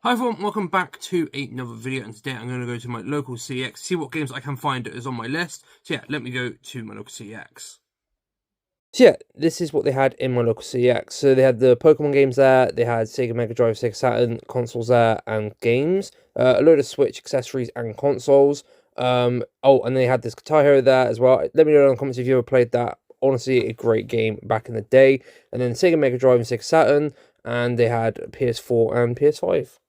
Hi everyone, welcome back to another video, and today I'm going to go to my local CX, see what games I can find that is on my list. So yeah, let me go to my local CX. So yeah, this is what they had in my local CX. So they had the Pokemon games there, they had Sega Mega Drive, Sega Saturn, consoles there, and games. A load of Switch accessories and consoles. Oh, and they had this Guitar Hero there as well. Let me know in the comments if you ever played that. Honestly, a great game back in the day. And then Sega Mega Drive and Sega Saturn, and they had PS4 and PS5.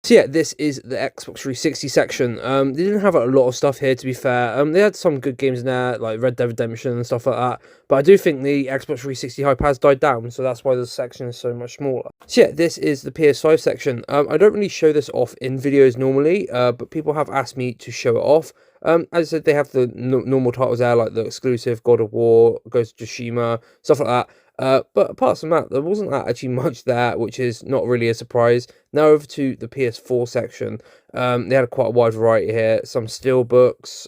So yeah, this is the Xbox 360 section. They didn't have a lot of stuff here, to be fair. They had some good games in there, like Red Dead Redemption and stuff like that. But I do think the Xbox 360 hype has died down, so that's why the section is so much smaller. So yeah, this is the PS5 section. I don't really show this off in videos normally, but people have asked me to show it off. As I said, they have the normal titles there, like the exclusive God of War, Ghost of Tsushima, stuff like that. But apart from that, there wasn't actually much there, which is not really a surprise. Now over to the PS4 section. They had quite a wide variety here. Some steelbooks,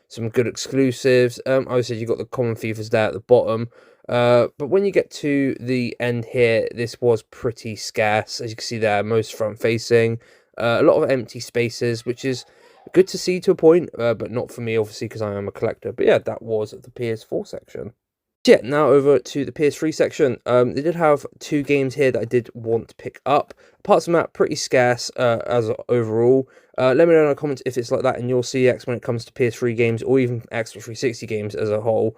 some good exclusives. Obviously, you got the common FIFAs there at the bottom. But when you get to the end here, this was pretty scarce. As you can see there, most front-facing. A lot of empty spaces, which is good to see to a point, but not for me, obviously, because I am a collector. But yeah, that was the PS4 section. Yeah, now over to the PS3 section. They did have two games here that I did want to pick up. Apart from that, pretty scarce as overall. Let me know in the comments if it's like that in your CX when it comes to PS3 games or even Xbox 360 games as a whole.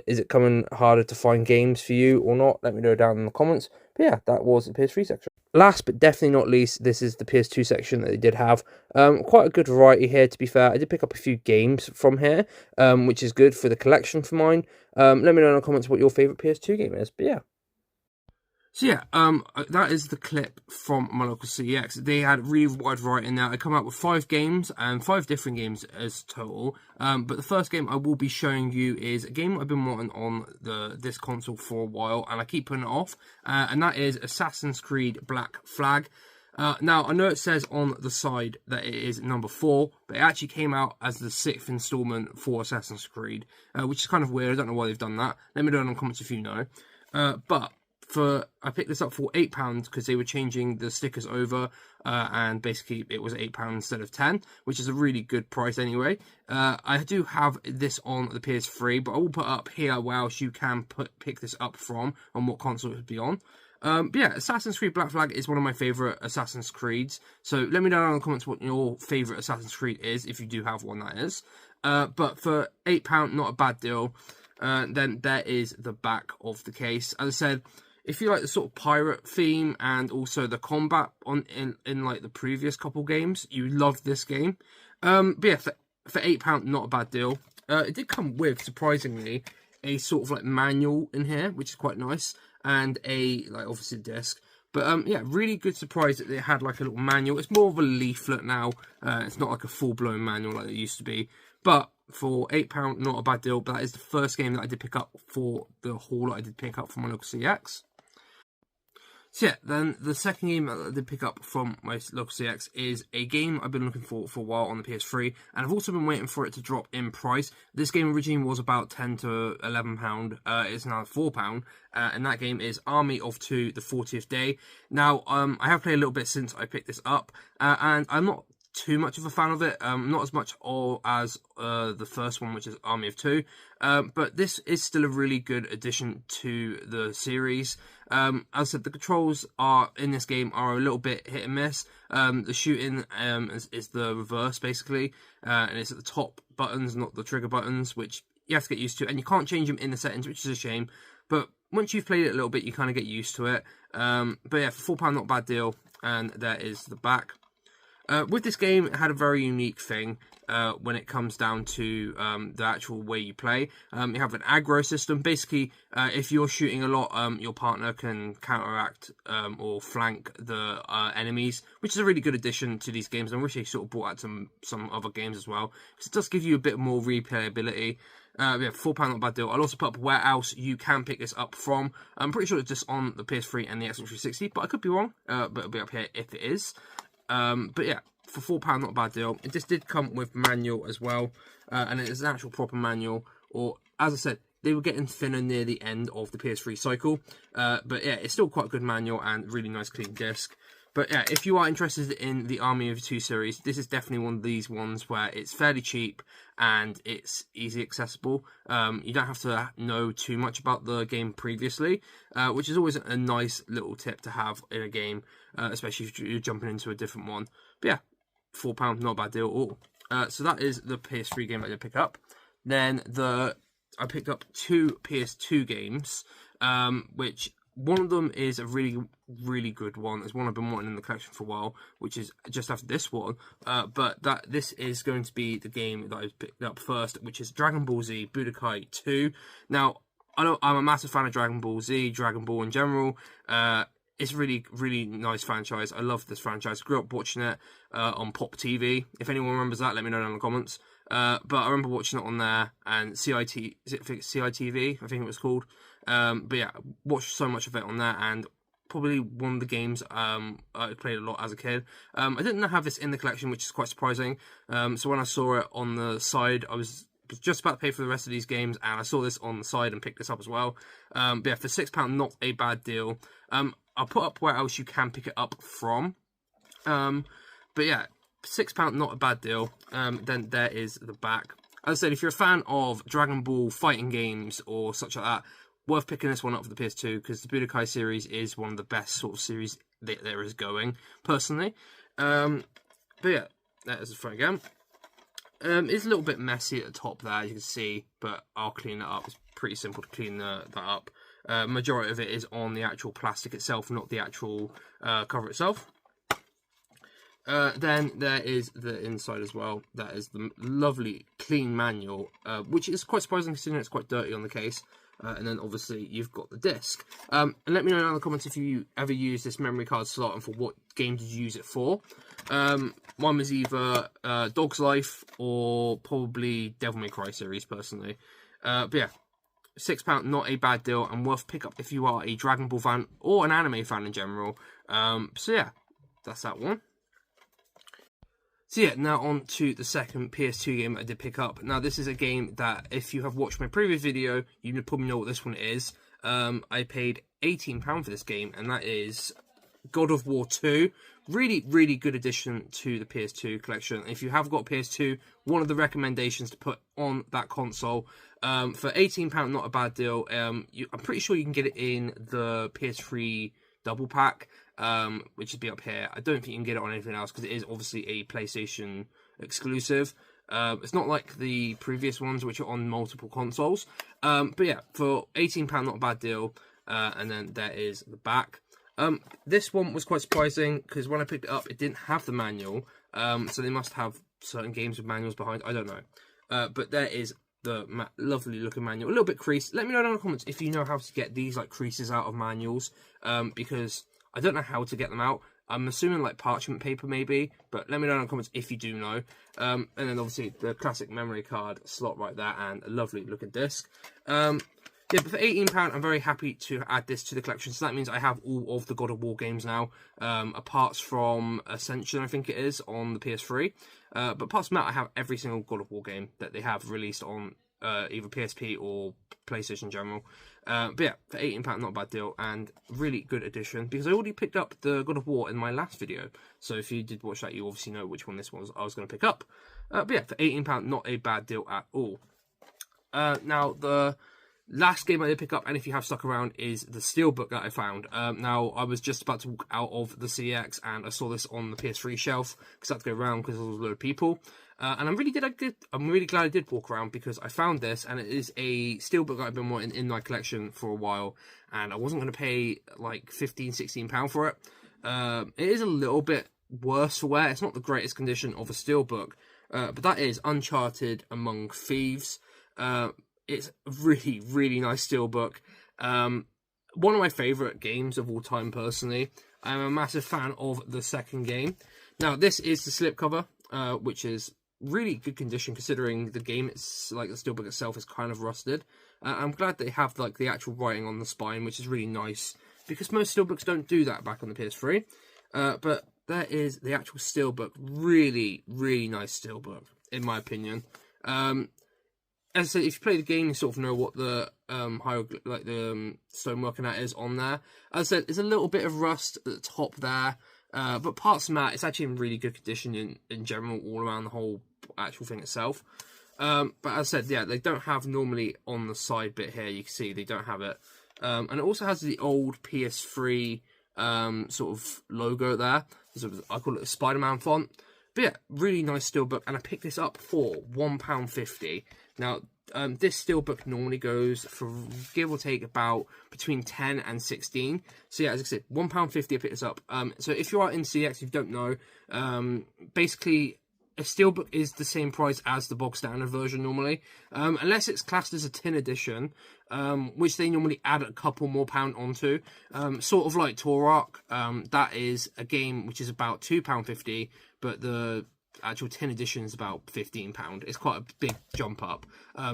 Is it coming harder to find games for you or not? Let me know down in the comments. But yeah, that was the PS3 section. Last but definitely not least, this is the PS2 section that they did have. Quite a good variety here, to be fair. I did pick up a few games from here, which is good for the collection for mine. Let me know in the comments what your favourite PS2 game is. But yeah. So yeah, that is the clip from my local CX. They had a really wide variety in there. I come out with 5 games, and 5 different games as total. But the first game I will be showing you is a game I've been wanting on this console for a while, and I keep putting it off. And that is Assassin's Creed Black Flag. Now, I know it says on the side that it is number 4, but it actually came out as the 6th installment for Assassin's Creed, which is kind of weird. I don't know why they've done that. Let me know in the comments if you know. But I picked this up for £8 because they were changing the stickers over, and basically it was £8 instead of 10, which is a really good price anyway. I do have this on the PS3, but I will put up here where else you can pick this up from on what console it would be on. But yeah, Assassin's Creed Black Flag is one of my favourite Assassin's Creeds. So let me know in the comments what your favourite Assassin's Creed is, if you do have one, that is. But for £8, not a bad deal. Then there is the back of the case. As I said, if you like the sort of pirate theme and also the combat in like the previous couple games, you love this game. But yeah, for £8, not a bad deal. It did come with, surprisingly, a sort of like manual in here, which is quite nice, and a like obviously disc. But yeah, really good surprise that they had like a little manual. It's more of a leaflet now. It's not like a full-blown manual like it used to be. But for £8, not a bad deal. But that is the first game that I did pick up for the haul that I did pick up from my local CX. So yeah, then the second game that I did pick up from my local CX is a game I've been looking for a while on the PS3, and I've also been waiting for it to drop in price. This game originally was about £10 to £11. It's now £4, and that game is Army of Two: The 40th Day. Now, I have played a little bit since I picked this up, and I'm not too much of a fan of it, not as much as the first one, which is Army of Two, but this is still a really good addition to the series. As I said, the controls in this game are a little bit hit and miss. The shooting is the reverse, basically, and it's at the top buttons, not the trigger buttons, which you have to get used to, and you can't change them in the settings, which is a shame, but once you've played it a little bit, you kind of get used to it. But yeah, for £4, not a bad deal, and there is the back. With this game, it had a very unique thing when it comes down to the actual way you play. You have an aggro system. Basically, if you're shooting a lot, your partner can counteract or flank the enemies, which is a really good addition to these games. I wish they sort of brought out some other games as well, because it does give you a bit more replayability. Yeah, £4, not a bad deal. I'll also put up where else you can pick this up from. I'm pretty sure it's just on the PS3 and the Xbox 360, but I could be wrong. But it'll be up here if it is. But yeah, for £4, not a bad deal. It just did come with manual as well, and it is an actual proper manual, or as I said, they were getting thinner near the end of the PS3 cycle, but yeah, it's still quite a good manual and really nice clean disc. But yeah, if you are interested in the Army of Two series, this is definitely one of these ones where it's fairly cheap and it's easy accessible. You don't have to know too much about the game previously, which is always a nice little tip to have in a game, especially if you're jumping into a different one. But yeah, £4, not a bad deal at all. So that is the PS3 game I did pick up. Then I picked up 2 PS2 games, which one of them is a really, really good one. It's one I've been wanting in the collection for a while, which is just after this one. But this is going to be the game that I picked up first, which is Dragon Ball Z Budokai 2. Now, I'm a massive fan of Dragon Ball Z, Dragon Ball in general. It's a really, really nice franchise. I love this franchise. Grew up watching it on Pop TV. If anyone remembers that, let me know down in the comments. But I remember watching it on there, and CITV, I think it was called. But yeah, watched so much of it on there, and probably one of the games I played a lot as a kid. I didn't have this in the collection, which is quite surprising. So when I saw it on the side, I was just about to pay for the rest of these games, and I saw this on the side and picked this up as well. But yeah, for £6, not a bad deal. I'll put up where else you can pick it up from. But yeah, £6, not a bad deal. Then there is the back. As I said, if you're a fan of Dragon Ball fighting games or such like that, worth picking this one up for the PS2, because the Budokai series is one of the best sort of series that there is going, personally. But yeah, that is the front again. It's a little bit messy at the top there, as you can see, but I'll clean it up. It's pretty simple to clean that up. Majority of it is on the actual plastic itself, not the actual cover itself. Then there is the inside as well. That is the lovely clean manual, which is quite surprising considering it's quite dirty on the case. And then obviously you've got the disc. And let me know down in the comments if you ever use this memory card slot and for what game did you use it for. Mine was either Dog's Life or probably Devil May Cry series personally. But yeah, £6, not a bad deal and worth pick up if you are a Dragon Ball fan or an anime fan in general. So yeah, that's that one. So yeah, now on to the second PS2 game I did pick up. Now this is a game that if you have watched my previous video, you probably know what this one is. I paid £18 for this game, and that is God of War 2. Really, really good addition to the PS2 collection. If you have got a PS2, one of the recommendations to put on that console. For £18, not a bad deal. I'm pretty sure you can get it in the PS3 double pack, which would be up here. I don't think you can get it on anything else because it is obviously a PlayStation exclusive. It's not like the previous ones which are on multiple consoles. But yeah, for £18, not a bad deal. And then there is the back. This one was quite surprising because when I picked it up, it didn't have the manual. So they must have certain games with manuals behind. I don't know. But there is the lovely looking manual, a little bit creased. Let me know down in the comments if you know how to get these like creases out of manuals, because I don't know how to get them out. I'm assuming like parchment paper maybe, but let me know in the comments if you do know. And then obviously the classic memory card slot right there and a lovely looking disc. Yeah, but for £18, I'm very happy to add this to the collection. So that means I have all of the God of War games now, apart from Ascension, I think it is, on the PS3. But apart from that, I have every single God of War game that they have released on either PSP or PlayStation in general. But yeah, for £18, not a bad deal, and really good addition, because I already picked up the God of War in my last video. So if you did watch that, you obviously know which one this was I was going to pick up. But yeah, for £18, not a bad deal at all. Now, the last game I did pick up, and if you have stuck around, is the steelbook that I found. Now, I was just about to walk out of the CX, and I saw this on the PS3 shelf, because I had to go around because there was a load of people. And I'm really glad I did walk around, because I found this, and it is a steelbook that I've been wanting in my collection for a while, and I wasn't going to pay like £15-16 for it. It is a little bit worse for wear. It's not the greatest condition of a steelbook, but that is Uncharted Among Thieves. It's a really, really nice steelbook. One of my favourite games of all time, personally. I'm a massive fan of the second game. Now, this is the slipcover, which is really good condition considering the game, it's like the steelbook itself is kind of rusted. I'm glad they have like the actual writing on the spine, which is really nice, because most steelbooks don't do that back on the PS3. But there is the actual steelbook. Really, really nice steelbook, in my opinion. As I said, if you play the game, you sort of know what the stonework and that is on there. As I said, there's a little bit of rust at the top there. But apart from that, it's actually in really good condition in general, all around the whole actual thing itself. But as I said, yeah, they don't have normally on the side bit here, you can see they don't have it. And it also has the old PS3 sort of logo there. Sort of, I call it a Spider-Man font. But yeah, really nice steelbook, and I picked this up for £1.50. Now, this steelbook normally goes for, give or take, about between 10 and 16. So yeah, as I said, £1.50 I picked this up. So if you are in CX, if you don't know, basically a steelbook is the same price as the bog standard version normally, unless it's classed as a tin edition, which they normally add a couple more pound onto. Sort of like Torark, that is a game which is about £2.50, but the actual tin edition is about £15. It's quite a big jump up.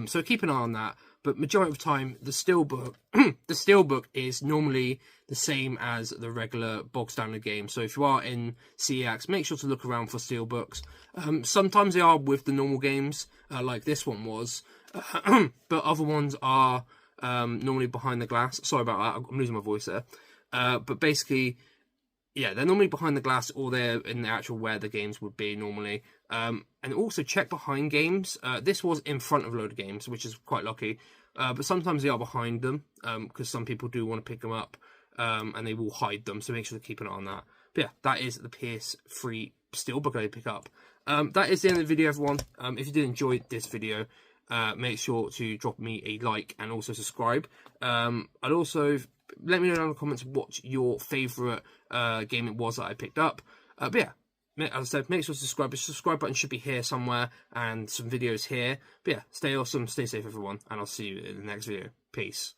So keep an eye on that. But majority of the time, the steelbook, the steelbook is normally the same as the regular bog standard game. So if you are in CEX, make sure to look around for steelbooks. Sometimes they are with the normal games, like this one was, but other ones are normally behind the glass. Sorry about that, I'm losing my voice there. But basically, yeah, they're normally behind the glass, or they're in the actual where the games would be normally. And also check behind games. This was in front of a load of games, which is quite lucky. But sometimes they are behind them, because some people do want to pick them up, and they will hide them. So make sure to keep an eye on that. But yeah, that is the PS3 steelbook I pick up. That is the end of the video, everyone. If you did enjoy this video, make sure to drop me a like and also subscribe. I'd also let me know down in the comments what your favourite game it was that I picked up. But yeah, as I said, make sure to subscribe. The subscribe button should be here somewhere, and some videos here. But yeah, stay awesome, stay safe, everyone, and I'll see you in the next video. Peace.